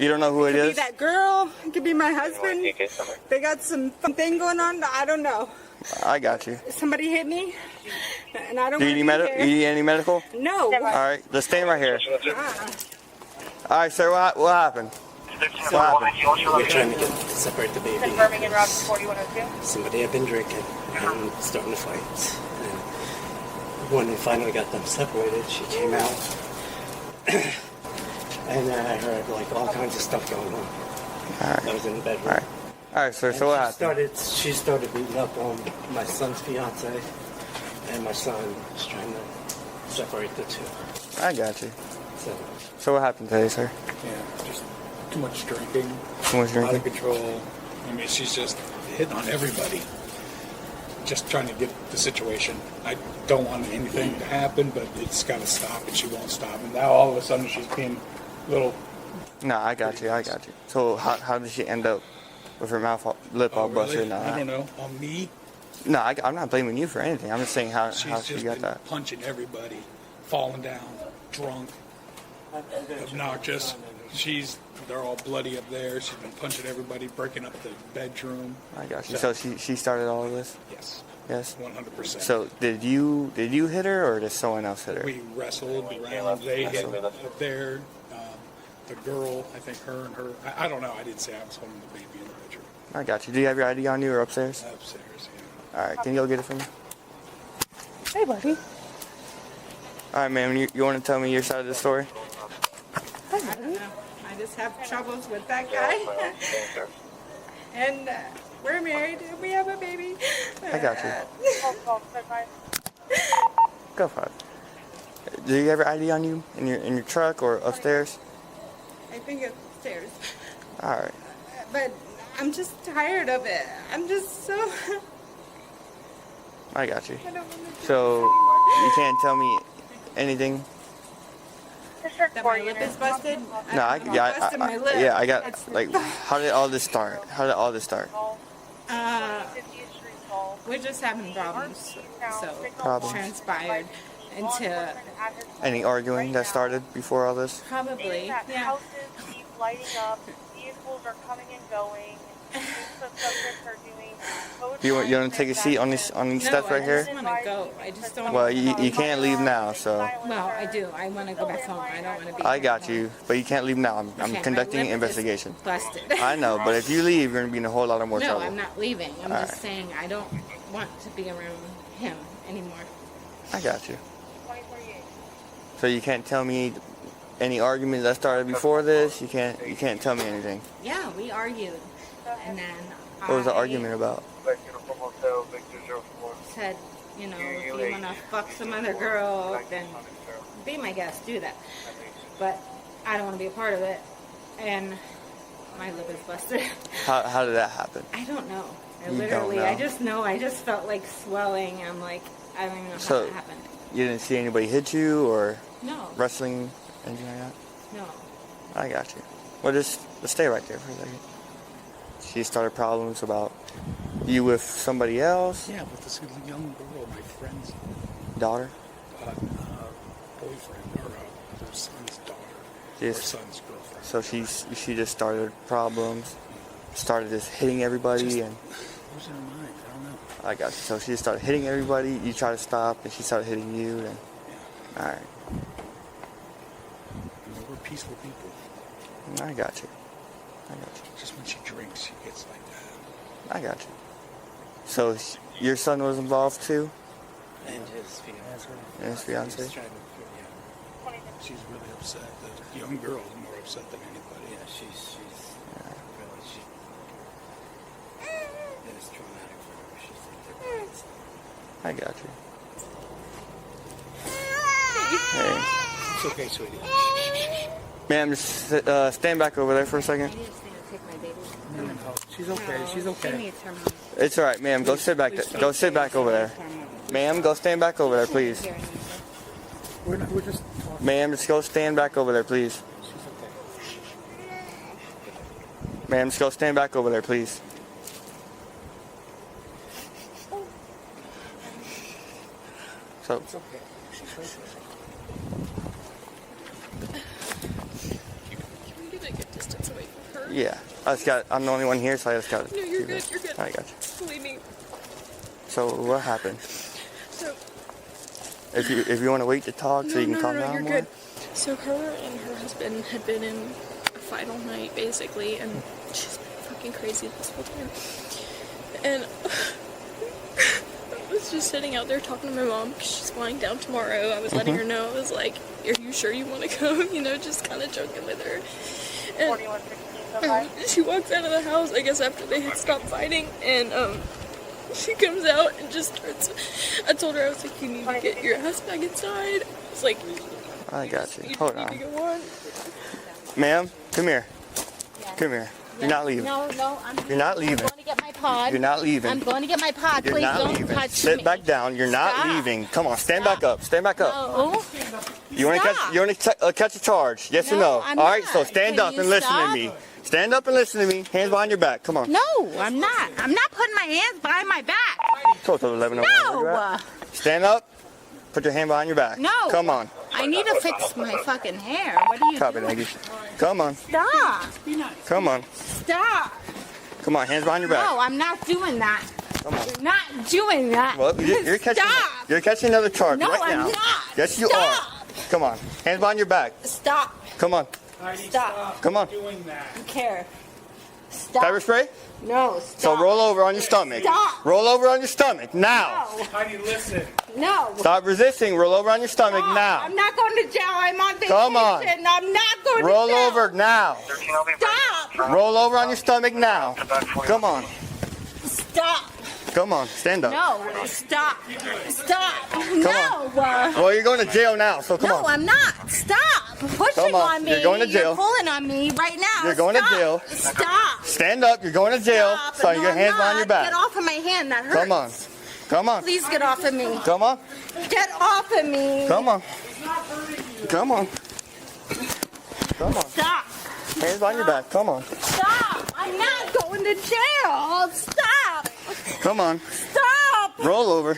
You don't know who it It could is? be that girl. It could be my husband. They got some fun thing going on. I don't know. I got you. Somebody hit me, and I don't. Do you need any medical? No. All right, let's stand right here. All right, sir. What happened? What happened? We're trying to separate the baby. Confirming in route 4102. Somebody had been drinking and starting to fight. And when we finally got them separated, she came out. And then I heard like all kinds of stuff going on. All right. I was in the bedroom. All right. All right, sir. So what happened? She started beating up on my son's fiance, and my son was trying to separate the two. I got you. So what happened today, sir? Yeah, just too much drinking. Too much Out of drinking? control. I mean, she's just hitting on everybody. Just trying to get the situation. I don't want anything to happen, but it's got to stop, and she won't stop. And now all of a sudden she's being a little... No, I got you. I got you. So how did she end up with her lip all busted? Really? No, I don't know. On me? No, I'm not blaming you for anything. I'm just saying how She's she just got been that. punching everybody, falling down, drunk, obnoxious. They're all bloody up there. She's been punching everybody, breaking up the bedroom. I got you. So she started all of this? Yes. Yes? 100%. So did you hit her or did someone else hit her? We wrestled around. They hit up there. The girl, I think her. I don't know. I didn't say I was holding the baby in the bedroom. I got you. Do you have your ID on you or upstairs? Upstairs, yeah. All right. Can you go get it for me? Hey, buddy. All right, ma'am. You want to tell me your side of the story? I don't know. I just have troubles with that guy. And we're married and we have a baby. I got you. Go for it. Do you have your ID on you in your truck or upstairs? I think it's upstairs. All right. But I'm just tired of it. I'm just so... I got you. I don't want to do So this anymore. you can't tell me anything? That my lip is busted? No, I busted my lip. got That's- like. How did all this start? We're just having problems. So Problems. transpired into Any arguing that started before all this? probably, yeah. Houses keep lighting up, vehicles are coming and going, subjects are doing You want to take a seat on these No, steps right I here? just want to go. I just don't Well, want you can't leave now, so Well, I do. I want to go back home. I don't want to be I here got anymore. you. But you can't leave now. I'm Okay, my conducting lip an is investigation. Busted. I know, but if you leave, you're gonna be in a whole lot of more No, trouble. I'm not leaving. I'm All just right. saying I don't want to be around him anymore. I got you. 2048. So you can't tell me any argument that started before this. You can't tell me anything. Yeah, we argued, and then What was the I argument about? said, you know, if you want to fuck some other girl, then be my guest, do that. But I don't want to be a part of it, and my lip is busted. How did that happen? I don't know. You Literally, don't know. I just know. I just felt like swelling. I'm like, I don't even know how So- that happened. You didn't see anybody hit you or No, wrestling, anything like that? no. I got you. Well, just stay right there for a second. She started problems about you with somebody else, Yeah, with this young girl, my friend's daughter. boyfriend, or their son's daughter, or Yes. son's girlfriend. So she just started problems, started just hitting everybody, and Losing her mind, I don't know. I got you. So she just started hitting everybody. You tried to stop, and she started hitting you. And Yeah. all right, I mean, we're peaceful people. I got you. I got you. Just when she drinks, she gets like that. I got you. So your son was involved too, and his fiance. and his fiance. He's trying to, yeah, She's really upset. The young girl is more upset than anybody. yeah, she's really it's traumatic for her. She's like they're parents. I got you. Hey, It's okay, sweetie. ma'am, just stand back over there for a second. I need to stand and take my baby. She's okay. She's She okay. needs hormones. It's all right, ma'am. Go sit back. Go sit back over there, ma'am. Go stand back over there, please. We're just talking. Ma'am, just go stand back over there, please. She's okay. Ma'am, just go stand back over there, please. So, It's okay. She's okay. Can we get a good distance away Yeah. I'm the only one here, so I just got to. No, you're good. You're good. I got you. Believe me. So what happened? So. If you want to wait to talk so you can calm down you're more. good. So her and her husband had been in a fight all night, basically, and she's been fucking crazy this whole time. And I was just sitting out there talking to my mom because she's flying down tomorrow. I was letting her know. I was like, "Are you sure you want to go?" You know, just kind of joking with her. And she walks out of the house, I guess, after they had stopped fighting, and she comes out and just starts. I told her, I was like, "You need to get your ass back inside." I was like, I got you. "You Hold need on. to go on." Ma'am, come here. Come here. You're not leaving. No, You're not leaving. I'm going to get my pod. You're not leaving. I'm going to get my pod. You're Please not don't leaving. touch Sit me. back down. You're not Stop. leaving. Come on, stand back up. Stand back up. No. You want to catch? Stop. You want to catch a charge? Yes or No, no? I'm All right. not. So stand Can up you and listen stop? to me. Stand up and listen to me. Hands behind your back. Come on. No, I'm not. I'm not putting my hands behind my back. Close to 11:01. No. Stand up. Put your hand behind your back. No. Come on. I need to fix my fucking hair. What are you Copy, doing? Maggie. Come on. Stop. Come on. Stop. Come on. Hands behind your back. No, I'm not doing that. Come on. You're not doing that. Well, you're catching. Stop. You're catching another charge No, right I'm now. not. Yes, you Stop. are. Come on. Hands behind your back. Stop. Come on. Stop. Come on. Doing that. I don't care. Stop. Pepper spray? No, So stop. roll over on your stomach. Stop. Roll over on your stomach now. No. Heidi, listen. No. Stop resisting. Roll over on your stomach Stop. now. I'm not going to jail. I'm on vacation. Come on. I'm not going Roll to jail. over now. Stop. Roll over on your stomach now. Come on. Stop. Come on. Stand up. No. Stop. Stop. No. Well, you're going to jail now, so come No, on. I'm not. Stop pushing Come on. on me. You're going to jail. You're pulling on me right now. You're going to Stop. jail. Stop. Stand up. You're going to jail. Stop. So you No, got I'm hands not. behind your back. Get off of my hand. That hurts. Come on. Come on. Please get off of me. Come on. Get off of me. Come on. Come on. Come on. Stop. Hands behind your back. Come on. Stop. I'm not going to jail. Stop. Come on. Stop. Roll over.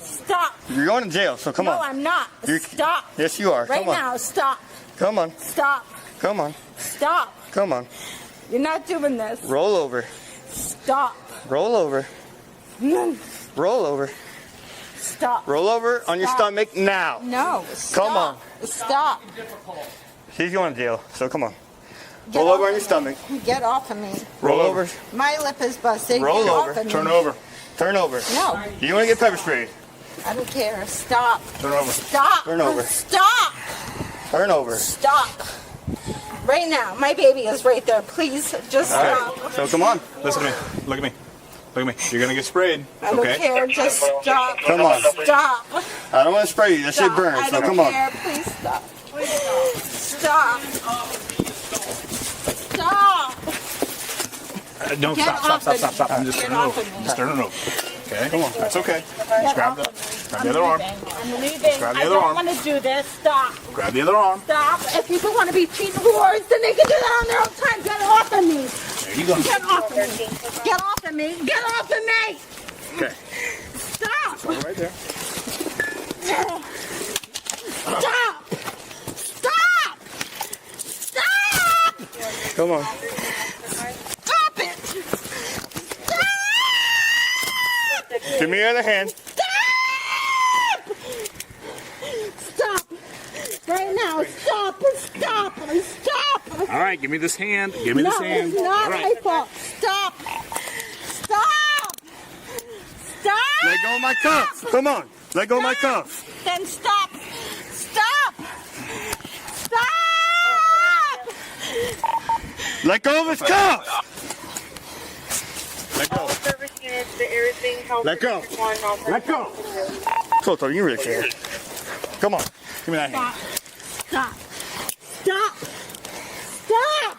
Stop. You're going to jail, so come No, on. I'm not. You- Stop. Yes, you are. Right Come on. now. Stop. Come on. Stop. Come on. Stop. Come on. You're not doing this. Roll over. Stop. Roll over. Roll over. Stop. Roll over on your Stop. stomach now. No. Stop. Come on. Stop. She's going to jail, so come on. Get Roll over off on your of stomach. me. Get off of me. Roll over. My lip is busted. Roll Get over. Off of me. Turn over. Turn over. No. You want to get pepper sprayed? I don't care. Stop. Turn over. Stop. Turn over. Stop. Turn over. Stop. Right now. My baby is right there. Please, just All stop. right. So come on. Listen to me. Look at me. Look at me. You're gonna get sprayed. I don't Okay. care. Just stop. Come on. Stop. I don't want to spray you. That shit Stop. burns, I so don't come on. care. Please stop. Stop. Stop. No, Get stop. off of Stop. me. I'm just Get turning off over. of me. Just turning over. Okay. Come on. That's okay. Get Just grab off the of me. other arm. I'm leaving. Grab the I other don't arm. want to do this. Stop. Grab the other arm. Stop. If people want to be cheating whores, then they can do that on their own time. Get off of me. There you go. Get off of me. Get off of me. Get off of me. Okay. Stop. Right there. Stop. Stop. Stop. Come on. Stop it. Stop. Give me your other hand. Stop. Stop. Right now. Stop. Stop. Stop. All right. Give me this hand. Give me No, this hand. it's not All right. my fault. Stop. Stop. Stop. Let go of my cuffs. Come on. Let go of my cuffs. Then stop. Stop. Stop. Let go of his cuffs. Let go. All service units, the everything help. Let go. Let go. Toto, you really care. Come on. Give me that hand. Stop. Stop. Stop.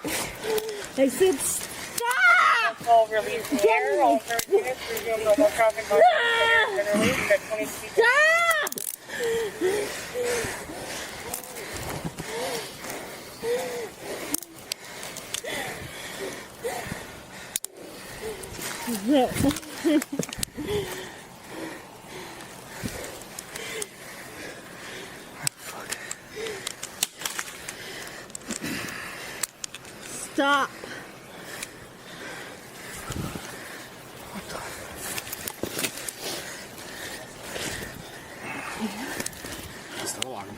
I said stop. All release in air. All service units resume normal traffic. And release at 20 feet. Stop. Stop. Still walking.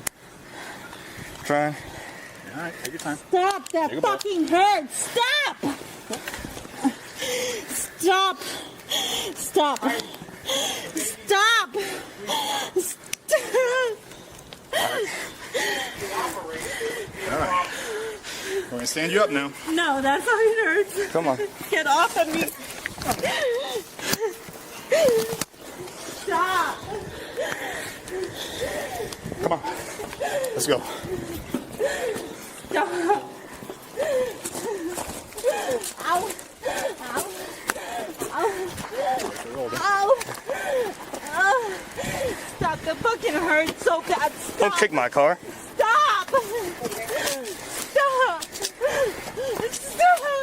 Trying. All right, take your time. Stop. That fucking hurts. Stop. Stop. Stop. Stop. Stop. All right. We're gonna stand you up now. No, that fucking hurts. Come on. Get off of me. Stop. Come on. Let's go. Stop. Ow. Ow. Ow. Ow. Ow. Stop. The fucking hurts so bad. Stop. Don't kick my car. Stop. Stop. Stop.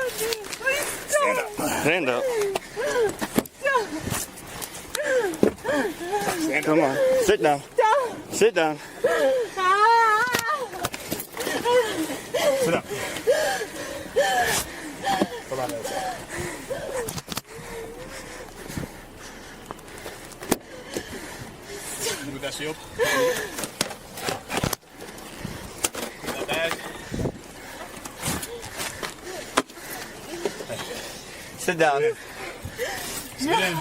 Please stop. Stand up. Stop. Come on. Sit down. Stop. Sit down. Ah. Sit up. Come on. Move that shield. That bag. Sit down. Sit in.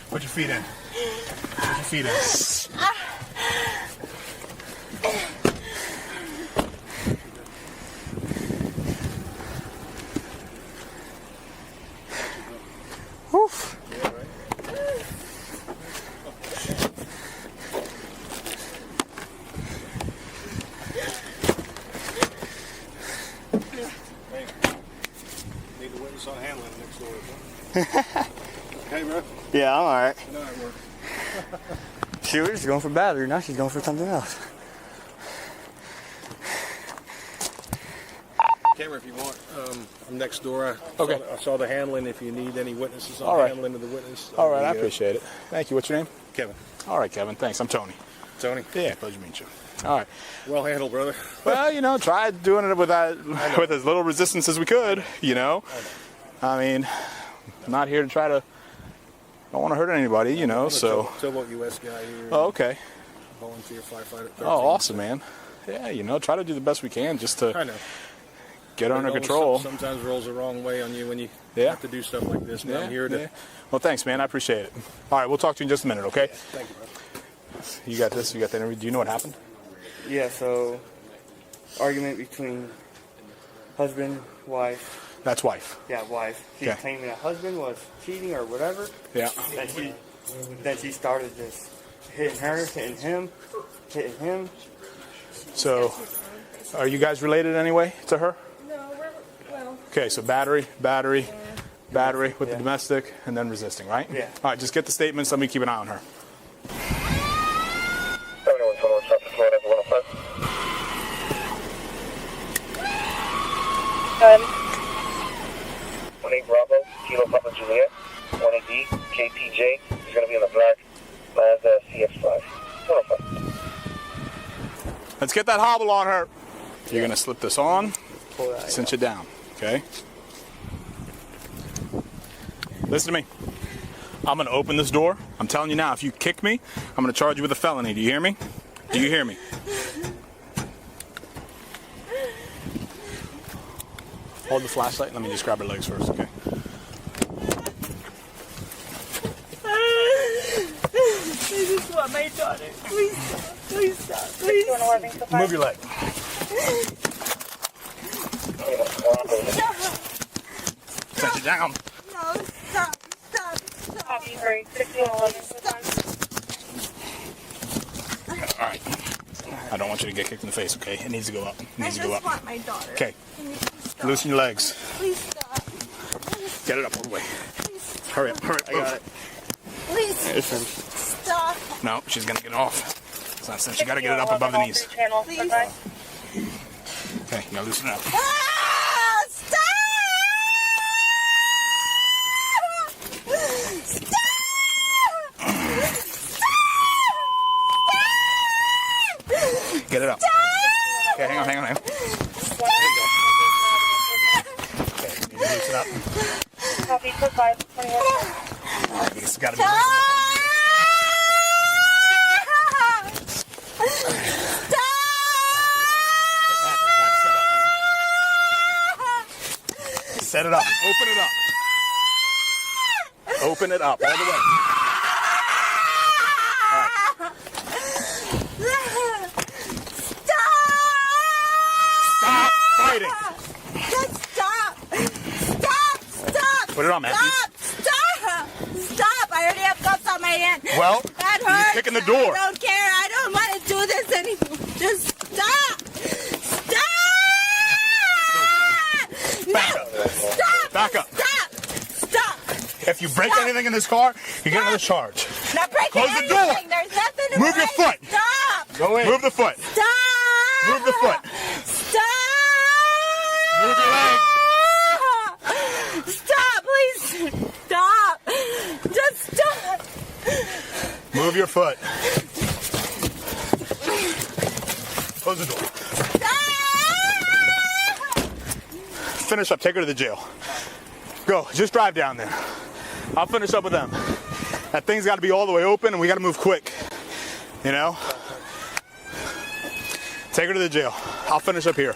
Put your feet in. Put your feet in. Oof. Need the witness on handling next door. Okay, bro? Yeah, I'm alright. I know that works. She was just going for battery. Now she's going for something else. Camera, if you want. I'm next door. Okay. I saw the handling. If you need any witnesses on All right. handling of the witness. All right, I appreciate it. Thank you. What's your name? Kevin. All right, Kevin. Thanks. I'm Tony. Tony. Yeah, pleasure to meet you. All right. Well handled, brother. Well, you know, try doing it with with as little resistance as we could. You know, I mean, I'm not here to try to. Don't want to hurt anybody. You know, so. Towboat U.S. guy here. Oh, okay. Volunteer firefighter. 13. Oh, awesome, man. Yeah, you know, try to do the best we can just I to know. get It under always control. Sometimes rolls the wrong way on you when you Yeah. have to do stuff like this. And I'm here to. Yeah. Well, thanks, man. I appreciate it. All right, we'll talk to you in just a minute, okay? Thank you, bro. You got this. You got the interview. Do you know what happened? Yeah, so argument between husband, wife. That's wife. Yeah, wife. She's Okay. claiming that husband was cheating or whatever. Yeah. Then she started just hitting her, hitting him. So, are you guys related anyway to her? No, well. Okay, so battery with the domestic, and then resisting, right? Yeah. All right, just get the statements. Let me keep an eye on her. 7121 traffic flow, 105. Good. 18 Bravo, Kilo Papa Juliet, 18D, KTJ. He's going to be in the black Mazda CX-5. 105. Let's get that hobble on her. You're gonna slip this on, Pull that cinch it down, okay? Listen to me. I'm gonna open this door. I'm telling you now, if you kick me, I'm gonna charge you with a felony. Do you hear me? Do you hear me? Hold the flashlight. Let me just grab her legs first, okay? I just want my daughter. Please stop. Please stop. Please. Move your leg. Cinch it down. No, stop. Stop. Stop. Copy, 6111. All right. I don't want you to get kicked in the face, okay? It needs to go up. It I needs to go just up. want my daughter. Okay. Can you please stop? Loosen your legs. Please stop. Get it up all the way. Please stop. Hurry up, hurry up. I got it. Please stop. No, she's gonna get off. It's not sense. You gotta get it up above the knees. Channel, Please. okay? Okay, you gotta loosen it up. Ah, stop! Stop! Get it up. Okay, hang on. Listen up. Copy for 521. It's gotta be. Set it up. Open it up. Open it up all the way. Stop fighting. Just stop! Stop! Put it on, Matthew. Stop! I already have cuffs on my hand. Well, that you're hurts. kicking the door. I don't care. I don't want to do this anymore. Just stop! Back up. Stop! Back up. Stop! If you break anything in this car, you get another charge. Not breaking Close the anything. door. There's nothing to Move your break. foot. Stop! Go in. Move the foot. Stop! Move the foot. Stop! Move your leg. Stop, please. Stop. Just stop. Move your foot. Close the door. Finish up. Take her to the jail. Go. Just drive down there. I'll finish up with them. That thing's got to be all the way open, and we got to move quick. You know? Take her to the jail. I'll finish up here.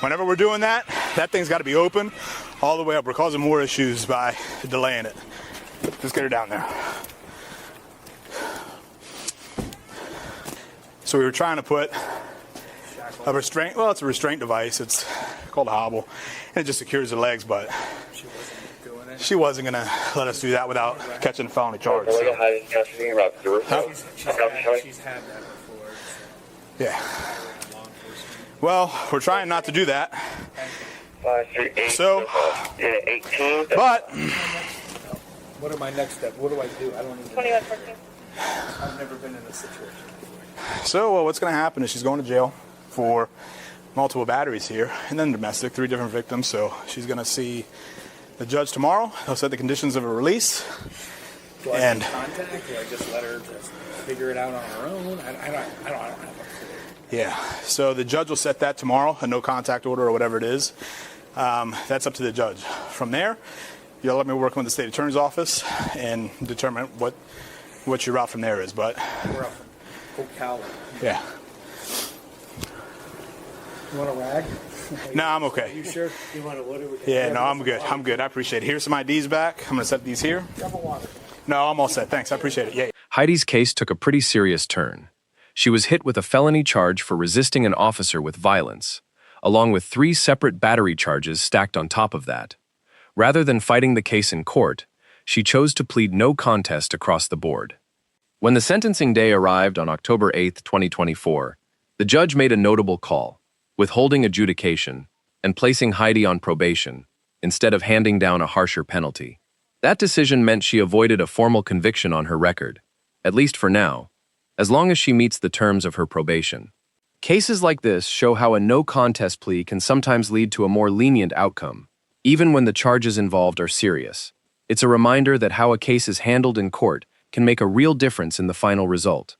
Whenever we're doing that, that thing's got to be open all the way up. We're causing more issues by delaying it. Just get her down there. So we were trying to put a restraint, well, it's a restraint device. It's called a hobble, and it just secures the legs, but she wasn't going to let us do that without catching a felony charge. So. She's had that before. Yeah. Well, we're trying not to do that. 538. So, 18. but What are my next steps? What do I do? I don't even. 2114. I've never been in this situation before. so what's going to happen is she's going to jail for multiple batteries here, and then domestic, 3 different victims. So she's going to see the judge tomorrow. He'll set the conditions of her release. Do I And- make contact? Do I just let her just figure it out on her own? I don't have a clue. Yeah, so the judge will set that tomorrow, a no contact order or whatever it is. That's up to the judge. From there, you'll let me work with the state attorney's office and determine what your route from there is. But We're up from Ocala. yeah, You want a rag? no, I'm okay. You sure? You want a water? Yeah, no, I'm good. I'm good. I appreciate it. Here's some IDs back. I'm gonna set these here. No, I'm all set. Thanks. I appreciate it. Yeah. Heidi's case took a pretty serious turn. She was hit with a felony charge for resisting an officer with violence, along with 3 separate battery charges stacked on top of that. Rather than fighting the case in court, she chose to plead no contest across the board. When the sentencing day arrived on October 8, 2024, the judge made a notable call, withholding adjudication and placing Heidi on probation, instead of handing down a harsher penalty. That decision meant she avoided a formal conviction on her record, at least for now, as long as she meets the terms of her probation. Cases like this show how a no-contest plea can sometimes lead to a more lenient outcome, even when the charges involved are serious. It's a reminder that how a case is handled in court can make a real difference in the final result.